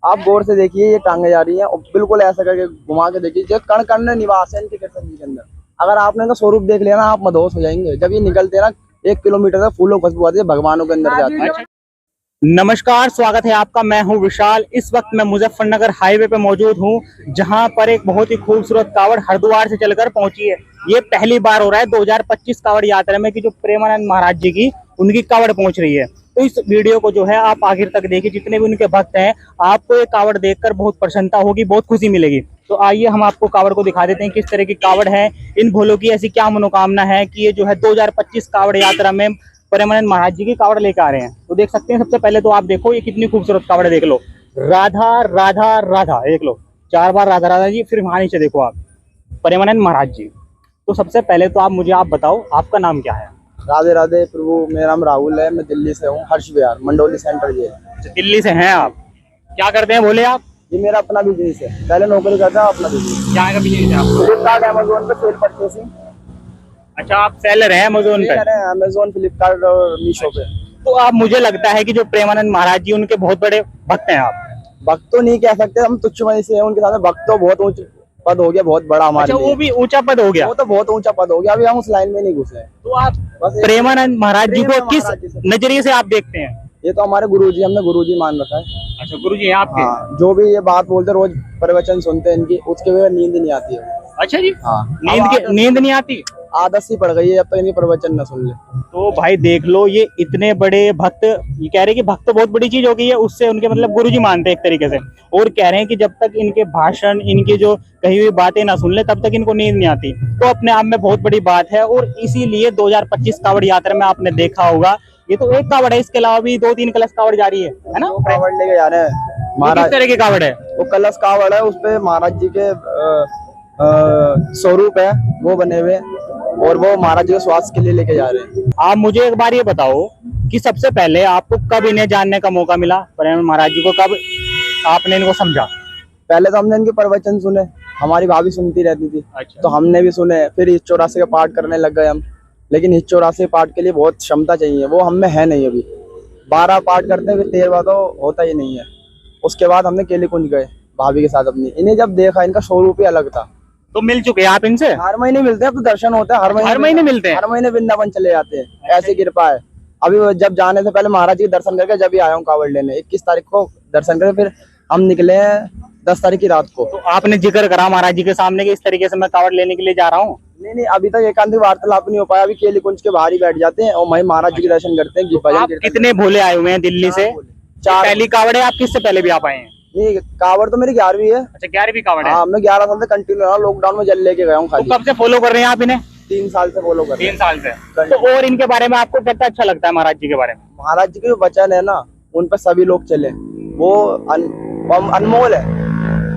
आप गौर से देखिए, ये टांगे जा रही हैं और बिल्कुल ऐसा करके घुमा के देखिए, जो कण कण निवास है इनके कृष्ण जी के अंदर। अगर आपने इनका स्वरूप देख लिया ना, आप मदहोश हो जाएंगे। जब ये निकलते हैं ना, 1 किलोमीटर तक फूलों खुशबू आती है, भगवानों के अंदर जाती है। नमस्कार, स्वागत है आपका। मैं हूं विशाल। इस वक्त मैं मुजफ्फरनगर हाईवे पे मौजूद हूं, जहां पर एक बहुत ही खूबसूरत कावड़ हरिद्वार से चलकर पहुंची है। ये पहली बार हो रहा है 2025 कावड़ यात्रा में कि जो प्रेमानंद महाराज जी की उनकी कावड़ पहुंच रही है। तो इस वीडियो को जो है आप आखिर तक देखिए। जितने भी उनके भक्त हैं, आपको ये कावड़ देखकर बहुत प्रसन्नता होगी, बहुत खुशी मिलेगी। तो आइए हम आपको कावड़ को दिखा देते हैं, किस तरह की कावड़ है, इन भोलों की ऐसी क्या मनोकामना है कि ये जो है 2025 कावड़ यात्रा में प्रेमानंद महाराज जी की कावड़ लेकर आ रहे हैं। तो देख सकते हैं। सबसे पहले तो आप देखो ये कितनी खूबसूरत कावड़, देख लो, राधा राधा राधा, देख लो 4 बार राधा राधा जी। फिर वहां नीचे देखो आप प्रेमानंद महाराज जी। तो सबसे पहले तो आप बताओ, आपका नाम क्या है? राधे राधे प्रभु, मेरा नाम राहुल है, मैं दिल्ली से हूँ, हर्ष विहार मंडोली सेंटर। ये दिल्ली से हैं आप? क्या करते हैं बोले आप? ये मेरा अपना बिजनेस है, पहले नौकरी करता था, अपना बिजनेस। क्या का बिजनेस है आपका? फ्लिपकार्ट अमेजोन पे सेल परचेसिंग। अच्छा, आप सेलर हैं अमेजोन पे? अमेजोन, फ्लिपकार्ट और मीशो पे। तो आप, मुझे लगता है कि जो प्रेमानंद महाराज जी उनके बहुत बड़े भक्त हैं आप। भक्त तो नहीं कह सकते, हम तुच्छमणि से हैं उनके साथ। भक्त तो बहुत ऊंचा पद हो गया, बहुत बड़ा हमारे अच्छा, लिए। वो भी ऊंचा पद हो गया? वो तो बहुत ऊंचा पद हो गया, अभी हम उस लाइन में नहीं घुसे हैं। तो आप बस प्रेमानंद महाराज जी को किस नजरिए से आप देखते हैं? ये तो हमारे गुरुजी, हमने गुरुजी मान रखा है। अच्छा, गुरुजी हैं आपके? हाँ, जो भी ये बात बोलते, रोज प्रवचन सुनते हैं इनकी, उसके बगैर नींद नहीं आती है। अच्छा जी। हाँ, नींद नहीं आती? आदत सी पड़ गई है, जब तक इनकी प्रवचन न सुन ले। तो भाई देख लो, ये इतने बड़े भक्त, ये कह रहे हैं कि भक्त तो बहुत बड़ी चीज हो गई है, उससे उनके मतलब गुरुजी मानते हैं एक तरीके से। और कह रहे हैं कि जब तक इनके भाषण, इनकी जो कही हुई बातें ना सुन ले, तब तक इनको नींद नहीं आती। तो अपने आप में बहुत बड़ी बात है। और इसीलिए 2025 कावड़ यात्रा में आपने देखा होगा, ये तो एक कावड़ है, इसके अलावा भी 2-3 कलश कावड़ जा रही है ना? कावड़ लेके जा रहे हैं महाराज। किस तरह की कावड़ है? वो कलश कावड़ है, उसपे महाराज जी के स्वरूप है वो बने हुए, और वो महाराज जी के स्वास्थ्य के लिए लेके जा रहे हैं। आप मुझे एक बार ये बताओ कि सबसे पहले आपको कब इन्हें जानने का मौका मिला, प्रेमानंद महाराज जी को कब आपने इनको समझा? पहले तो हमने इनके प्रवचन सुने, हमारी भाभी सुनती रहती थी। अच्छा। तो हमने भी सुने, फिर हिच 84 का पाठ करने लग गए हम। लेकिन हिच 84 पाठ के लिए बहुत क्षमता चाहिए, वो हम में है नहीं अभी। 12 पाठ करते हैं, फिर 13वां तो होता ही नहीं है। उसके बाद हमने केली कुंज गए भाभी के साथ अपनी। इन्हें जब देखा, इनका स्वरूप ही अलग था। तो मिल चुके हैं आप इनसे? हर महीने मिलते हैं, अब तो दर्शन होता है, हर महीने मिलते हैं? हर महीने वृंदावन चले जाते हैं, ऐसी कृपा है। अभी जब जाने से पहले महाराज जी के दर्शन करके जब ही आया हूँ कावड़ लेने। 21 तारीख को दर्शन करके फिर हम निकले हैं 10 तारीख की रात को। तो आपने जिक्र करा महाराज जी के सामने कि इस तरीके से मैं कावड़ लेने के लिए जा रहा हूँ? नहीं, अभी तक एकांतिक वार्तालाप नहीं हो पाया। अभी केली कुंज के बाहर ही बैठ जाते हैं और वहीं महाराज जी के दर्शन करते हैं। आप कितने भोले आए हुए हैं दिल्ली से? 4। पहली कावड़ है, आप किससे पहले भी आप आए हैं? नहीं, कावड़ तो मेरी 11वीं है। अच्छा, 11वीं कावड़ है। हाँ, मैं 11 साल से कंटिन्यू रहा, लॉकडाउन में जल लेके गया हूँ खाली। तो कब से फॉलो कर रहे हैं आप इन्हें? 3 साल से फॉलो कर रहे हैं। 3 साल से। तो और इनके बारे में आपको कितना अच्छा लगता है महाराज जी के बारे में? महाराज जी के जो वचन है ना, उन पर सभी लोग चले, वो अनमोल है,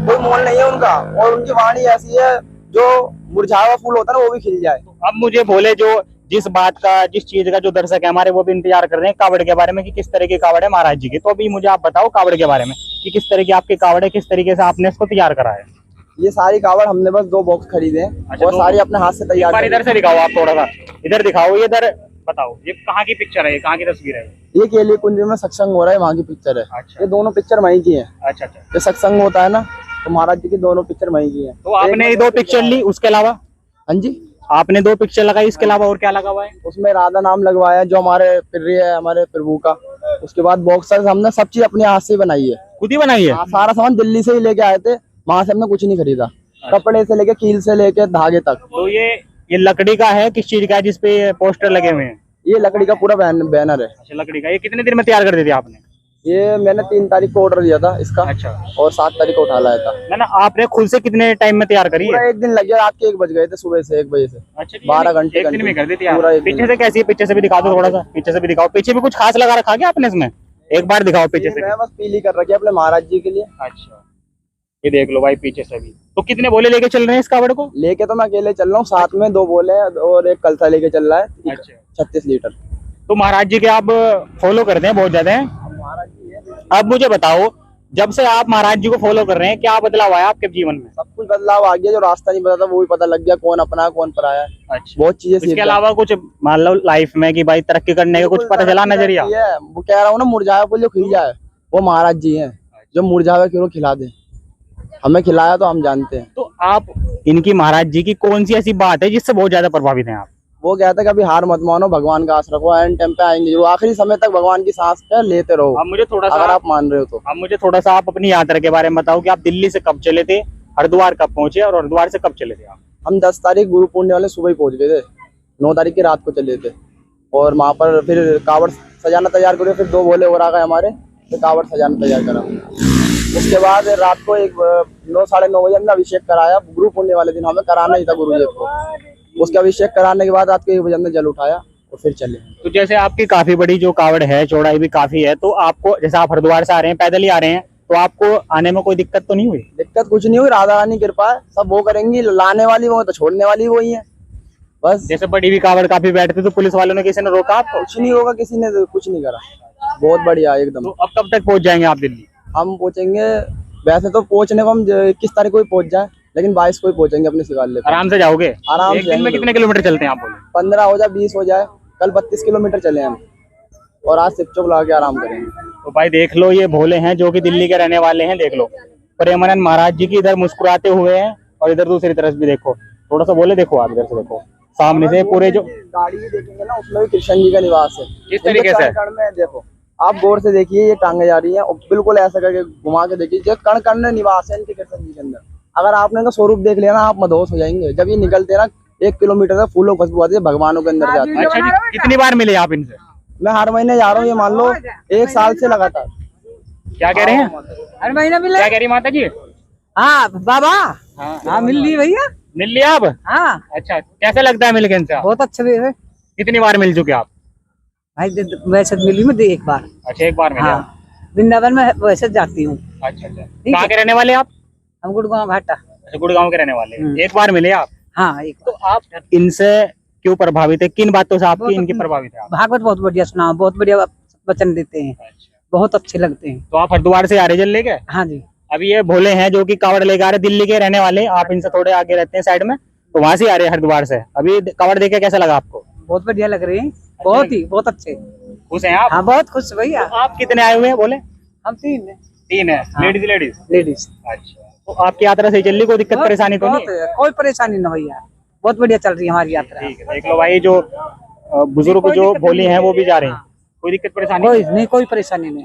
कोई मोल नहीं है उनका। और उनकी वाणी ऐसी है, जो मुरझाया हुआ फूल होता है ना, वो भी खिल जाए। अब मुझे बोले, जो जिस बात का, जिस चीज का जो दर्शक है हमारे, वो भी इंतजार कर रहे हैं कावड़ के बारे में कि किस तरह के कावड़ है महाराज जी के। तो अभी मुझे आप बताओ कावड़ के बारे में कि किस तरह की आपके कावड़ है, किस तरीके से आपने इसको तैयार करा है? ये सारी कावड़ हमने बस 2 बॉक्स खरीदे हैं। अच्छा, और सारी अपने हाथ से तैयार। इधर से दिखाओ आप, थोड़ा सा इधर दिखाओ, ये इधर बताओ, ये कहाँ की पिक्चर है, ये कहाँ की तस्वीर है? ये केली कुंज में सत्संग हो रहा है, वहाँ की पिक्चर है। अच्छा। ये दोनों पिक्चर वहीं की है। अच्छा अच्छा। जो सत्संग होता है ना, तो महाराज जी की दोनों पिक्चर वहीं की है। तो आपने ये 2 पिक्चर ली, उसके अलावा? हाँ जी, आपने 2 पिक्चर लगाई, इसके अलावा और क्या लगा हुआ है? उसमें राधा नाम लगवाया, जो हमारे प्रिय है, हमारे प्रभु का। उसके बाद बॉक्सर हमने सब चीज अपने हाथ से बनाई है, खुद ही बनाई है? सारा सामान दिल्ली से ही लेके आए थे, वहां से हमने कुछ नहीं खरीदा। कपड़े से लेके, कील से लेके धागे तक। तो ये लकड़ी का है, किस चीज का है जिसपे पोस्टर लगे हुए हैं? ये लकड़ी का पूरा बैनर है। अच्छा, लकड़ी का। ये कितने दिन में तैयार कर दी थी आपने? ये मैंने 3 तारीख को ऑर्डर दिया था इसका। अच्छा। और 7 तारीख को उठा लाया था। ना, आपने खुद से कितने टाइम में तैयार करी है? 1 दिन लग गया, रात के 1 बज गए थे, सुबह से 1 बजे से। अच्छा, 12 घंटे 1 दिन में कर दी थी पूरा आप? 1 दिन। पीछे से कैसी है? पीछे से भी दिखा दो, थोड़ा सा पीछे से भी दिखाओ। पीछे भी कुछ खास लगा रखा क्या आपने इसमें? एक बार दिखाओ पीछे से। मैं बस पीली कर रखी है अपने महाराज जी के लिए। अच्छा, ये देख लो भाई पीछे से भी। तो कितने भोले लेके चल रहे हैं इस कावड़ को? लेके तो मैं अकेले चल रहा हूँ, साथ में 2 बोले और एक कलसा लेके चल रहा है। अच्छा। 36 लीटर। तो महाराज जी के आप फॉलो करते हैं बहुत ज्यादा है? महाराज जी है। अब मुझे बताओ, जब से आप महाराज जी को फॉलो कर रहे हैं, क्या बदलाव आया आपके जीवन में? सब कुछ बदलाव आ गया, जो रास्ता नहीं पता था वो भी पता लग गया, कौन अपना है कौन पराया है। अच्छा। बहुत चीजें सीख इसके गए। अलावा कुछ मान लो लाइफ में कि भाई तरक्की करने का कुछ पता चला नजरिया? वो कह रहा हूँ ना, मुरझाया फूल जो खिल जाए, वो महाराज जी हैं। जो मुरझावे क्यों खिला दे, हमें खिलाया तो हम जानते हैं। तो आप इनकी महाराज जी की कौन सी ऐसी बात है जिससे बहुत ज्यादा प्रभावित हैं आप? वो कहते हैं कभी हार मत मानो, भगवान का आस रखो, एंड टाइम पे आएंगे जो आखिरी समय तक भगवान की सांस पे लेते रहो। अब मुझे थोड़ा सा अगर आप मान रहे हो तो अब मुझे थोड़ा सा आप अपनी यात्रा के बारे में बताओ कि आप दिल्ली से कब चले थे, हरिद्वार कब पहुंचे और हरिद्वार से कब चले थे आप? हम 10 तारीख गुरु पूर्णिमा वाले सुबह ही पहुंच गए थे, 9 तारीख की रात को चले थे। और वहाँ पर फिर कावड़ सजाना तैयार करो, फिर 2 भोले और आ गए हमारे, फिर कावड़ सजाना तैयार करा। उसके बाद रात को 9 साढ़े 9 बजे हमने अभिषेक कराया। गुरु पूर्णिमा वाले दिन हमें कराना ही था गुरुदेव को। उसके अभिषेक कराने के बाद रात को 1 बजे हमने जल उठाया और फिर चले। तो जैसे आपकी काफी बड़ी जो कावड़ है, चौड़ाई भी काफी है, तो आपको जैसे आप हरिद्वार से आ रहे हैं, पैदल ही आ रहे हैं, तो आपको आने में कोई दिक्कत तो नहीं हुई? दिक्कत कुछ नहीं हुई, राधा रानी की कृपा है, सब वो करेंगी, लाने वाली वो तो छोड़ने वाली वही है बस। जैसे बड़ी भी कावड़ काफी बैठते तो पुलिस वालों ने किसी ने रोका आपको? कुछ नहीं होगा, किसी ने कुछ नहीं करा, बहुत बढ़िया एकदम। तो अब कब तक पहुंच जाएंगे आप दिल्ली? हम पहुंचेंगे, वैसे तो पहुंचने को हम 21 तारीख को ही पहुंच जाए, लेकिन 22 को ही पहुंचेंगे अपने शिवालय पे। आराम से जाओगे? आराम एक से दिन में कितने किलोमीटर चलते हैं आप बोले? 15 हो जाए, 20 हो जाए, कल 32 किलोमीटर चले हम, और आज शिवचोक लगा के आराम करेंगे। तो भाई देख लो, ये भोले हैं जो कि दिल्ली के रहने वाले हैं। देख लो प्रेमानंद महाराज जी की इधर मुस्कुराते हुए हैं, और इधर दूसरी तरफ भी देखो, थोड़ा सा बोले देखो, आप इधर से देखो, सामने से पूरे जो गाड़ी भी देखेंगे ना, उसमें भी कृष्ण जी का निवास है। किस तरीके से? कण में देखो, आप गौर से देखिए, ये टांगे जा रही हैं और बिल्कुल ऐसा करके घुमा के देखिए, जो कण कण में निवास है इनके कृष्ण जी के अंदर। अगर आपने इनका स्वरूप देख लिया ना, आप मदहोश हो जाएंगे। जब ये निकलते हैं ना, 1 किलोमीटर तक फूलों खुशबू आती है, भगवानों के अंदर जाती है। अच्छा जी, कितनी बार मिले आप इनसे? मैं हर महीने जा रहा हूँ, ये मान लो 1 साल से लगातार। क्या कह रहे हैं? हर महीना मिले। क्या कह रही माता जी? हाँ बाबा, हाँ मिल ली भैया। मिल लिया आप? हाँ अच्छा, कैसा लगता है मिलके इनसे? बहुत अच्छे भी है कितनी बार मिल चुके आप? भाई। वैसे तो मिली मैं 1 बार। अच्छा, 1 बार मिले आप? हाँ, वृंदावन में वैसे जाती हूँ। अच्छा अच्छा, कहाँ के रहने वाले आप? हम गुड़गांव घाटा। अच्छा, गुड़गांव के रहने वाले हैं। 1 बार मिले आप? हाँ 1 तो आप इनसे क्यों प्रभावित है, किन बातों से आपकी इनकी प्रभावित है आप? भागवत बहुत बढ़िया सुना, बहुत बढ़िया वचन देते हैं, अच्छा, बहुत अच्छे लगते हैं। तो आप हरिद्वार से आ रहे जल लेके? हाँ जी। अभी ये भोले हैं जो कि कावड़ लेके आ रहे, दिल्ली के रहने वाले। आप इनसे थोड़े आगे रहते हैं साइड में, तो वहां से आ रहे हैं हरिद्वार से। अभी कावड़ देखे कैसा लगा आपको? बहुत बढ़िया लग रही है, बहुत ही बहुत अच्छे। खुश हैं आप? हाँ बहुत खुश भैया। तो आप कितने आए हुए हैं बोले? हम 3 हैं। 3 है। हाँ। Ladies ladies? लेडीज। अच्छा, तो आपकी यात्रा सही चल रही, कोई दिक्कत परेशानी तो नहीं? कोई परेशानी नहीं भैया, बहुत बढ़िया चल रही है हमारी यात्रा। ठीक है, देख लो भाई, जो बुजुर्ग कोई जो दिक्कत भोले नहीं हैं वो भी जा रहे हैं, हाँ। कोई दिक्कत परेशानी कोई नहीं, कोई परेशानी नहीं।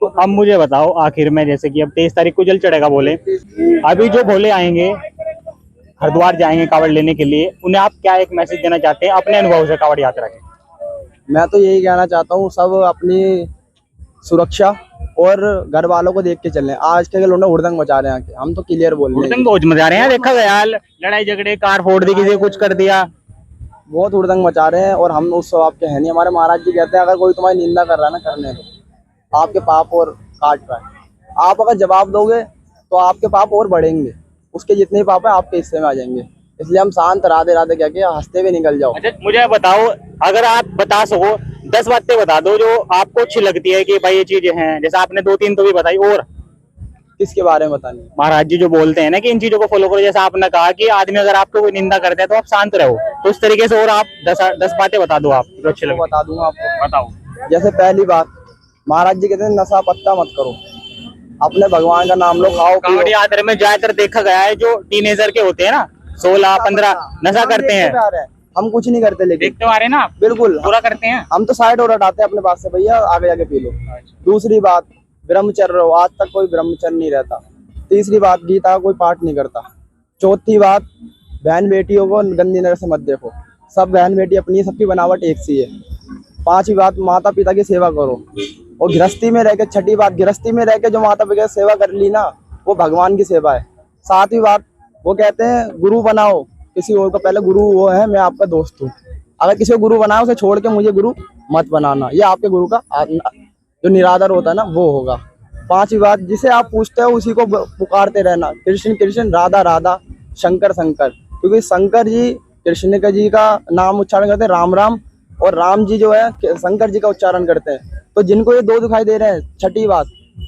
तो अब मुझे बताओ आखिर में, जैसे कि अब 23 तारीख को जल चढ़ेगा भोले, अभी जो भोले आएंगे हरिद्वार जाएंगे कावड़ लेने के लिए, उन्हें आप क्या एक मैसेज देना चाहते हैं अपने अनुभव से कावड़ यात्रा के? मैं तो यही कहना चाहता हूँ, सब अपनी सुरक्षा और घर वालों को देख के चलें। आज के लोग हुड़दंग मचा रहे हैं, हम तो क्लियर बोल रहे हैं, हुड़दंग बहुत मचा रहे हैं। देखा गया लड़ाई झगड़े, कार फोड़ दी, किसी कुछ कर दिया, बहुत हुड़दंग मचा रहे हैं। और हम उस स्वभाव के हैं नहीं। हमारे महाराज जी कहते हैं, अगर कोई तुम्हारी निंदा कर रहा है ना, करने दो, आपके पाप और काट रहा है। आप अगर जवाब दोगे तो आपके पाप और बढ़ेंगे, उसके जितने पाप है आपके हिस्से में आ जाएंगे। इसलिए हम शांत राधे राधे कह के हंसते हुए निकल जाओ। अच्छा मुझे बताओ, अगर आप बता सको 10 बातें बता दो जो आपको अच्छी लगती है कि भाई ये चीजें हैं, जैसे आपने 2-3 तो भी बताई, और किसके बारे में बतानी? महाराज जी जो बोलते हैं ना कि इन चीजों को फॉलो करो, जैसा आपने कहा कि आदमी अगर आपको कोई निंदा करता है तो आप शांत रहो, तो उस तरीके से और आप 10 बातें बता दो आप जो अच्छी तो लगती बता दूंगा आपको। है। बताओ। जैसे पहली बात, महाराज जी कहते हैं नशा पत्ता मत करो, अपने भगवान का नाम लो, खाओ कावड़ यात्रा में ज्यादातर देखा गया है जो टीनेजर के होते हैं ना, 16-15, नशा करते हैं। हम कुछ नहीं करते, लेकिन देखते आ रहे ना आप, बिल्कुल पूरा करते हैं। हम तो साइड और हटाते हैं अपने पास से, भैया आगे जाके पी लो। दूसरी बात, ब्रह्मचर्य रहो, आज तक कोई ब्रह्मचर्य नहीं रहता। तीसरी बात, गीता का कोई पाठ नहीं करता। चौथी बात, बहन बेटियों को गंदी नजर से मत देखो, सब बहन बेटी अपनी, सबकी बनावट एक सी है। पांचवी बात, माता पिता की सेवा करो। और गृहस्थी में रह के, छठी बात, गृहस्थी में रह के जो माता पिता की सेवा कर ली ना, वो भगवान की सेवा है। सातवीं बात, वो कहते हैं गुरु बनाओ किसी और को, पहले गुरु वो है, मैं आपका दोस्त हूँ। अगर किसी को गुरु बनाओ, उसे छोड़ के मुझे गुरु मत बनाना, ये आपके गुरु का जो निरादर होता है ना, वो होगा। पांचवी बात, जिसे आप पूछते हो उसी को पुकारते रहना, कृष्ण कृष्ण, राधा राधा, शंकर शंकर, क्योंकि शंकर जी कृष्ण जी का नाम उच्चारण करते हैं राम राम, और राम जी जो है शंकर जी का उच्चारण करते हैं। तो जिनको ये 2 दिखाई दे रहे हैं, छठी बात,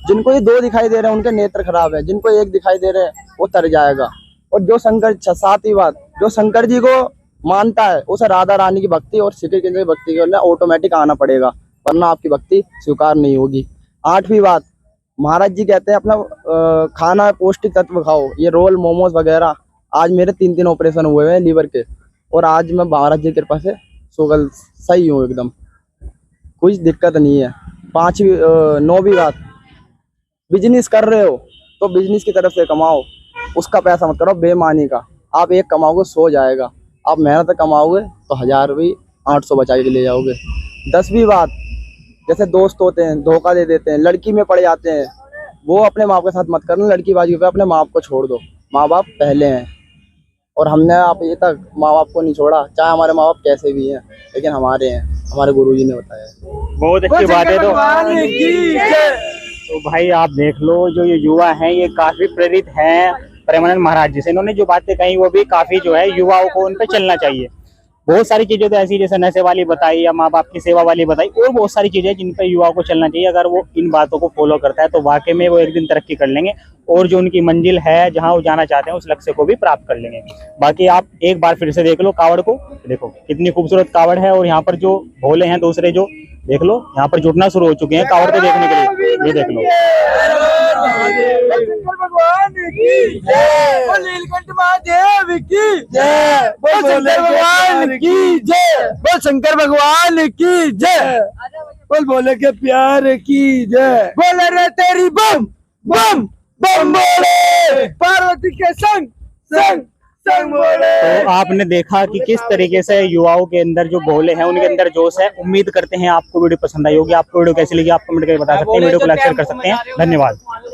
जिनको ये 2 दिखाई दे रहे हैं उनके नेत्र खराब है, जिनको 1 दिखाई दे रहे हैं वो तर जाएगा। और जो शंकर, सातवीं बात, जो शंकर जी को मानता है उसे राधा रानी की भक्ति और श्री कृष्ण की भक्ति के लिए ऑटोमेटिक आना पड़ेगा, वरना आपकी भक्ति स्वीकार नहीं होगी। आठवीं बात, महाराज जी कहते हैं अपना खाना पौष्टिक तत्व खाओ, ये रोल मोमोज वगैरह। आज मेरे 3 ऑपरेशन हुए हैं लीवर के, और आज मैं महाराज जी की कृपा से सुगल सही हूँ एकदम, कुछ दिक्कत नहीं है। 9वीं बात, बिजनेस कर रहे हो तो बिजनेस की तरफ से कमाओ, उसका पैसा मत करो बेईमानी का। आप एक कमाओगे 100 जाएगा, आप मेहनत कमाओगे तो 1000 भी 800 बचा के ले जाओगे। 10वीं बात, जैसे दोस्त होते हैं धोखा दे देते हैं, लड़की में पड़ जाते हैं, वो अपने माँ बाप के साथ मत करना। लड़की बाजी पे अपने माँ बाप को छोड़ दो, माँ बाप पहले हैं। और हमने आप ये तक माँ बाप को नहीं छोड़ा, चाहे हमारे माँ बाप कैसे भी हैं, लेकिन हमारे हैं, हमारे गुरुजी ने बताया। बहुत अच्छी बात है। तो भाई आप देख लो, जो ये युवा हैं ये काफी प्रेरित हैं प्रेमानंद महाराज जी से। इन्होंने जो बातें कही वो भी काफी जो है युवाओं को उन पे चलना चाहिए। बहुत सारी चीजें तो ऐसी जैसे नशे वाली बताई या माँ बाप की सेवा वाली बताई, और बहुत सारी चीजें जिन पे युवाओं को चलना चाहिए। अगर वो इन बातों को फॉलो करता है तो वाकई में वो एक दिन तरक्की कर लेंगे, और जो उनकी मंजिल है जहां वो जाना चाहते हैं उस लक्ष्य को भी प्राप्त कर लेंगे। बाकी आप एक बार फिर से देख लो कावड़ को, देखो कितनी खूबसूरत कावड़ है। और यहाँ पर जो भोले हैं दूसरे, जो देख लो यहाँ पर जुटना शुरू हो चुके हैं कावड़ को देखने के लिए। ये देख लो, भगवान की जय, बोल नीलकंठ महादेव की जय, बोल शंकर भगवान की जय, बोल शंकर भगवान की जय, बोल भोले के प्यार की जय, बोले रे तेरी बम बम बम बोले, पार्वती के संग संग संग बोले। तो आपने देखा कि किस तरीके से युवाओं के अंदर जो भोले हैं उनके अंदर जोश है। उम्मीद करते हैं आपको वीडियो पसंद आई होगी। आपको वीडियो कैसी लगी आप कमेंट करके बता सकते हैं, वीडियो को लाइक शेयर कर सकते हैं। धन्यवाद।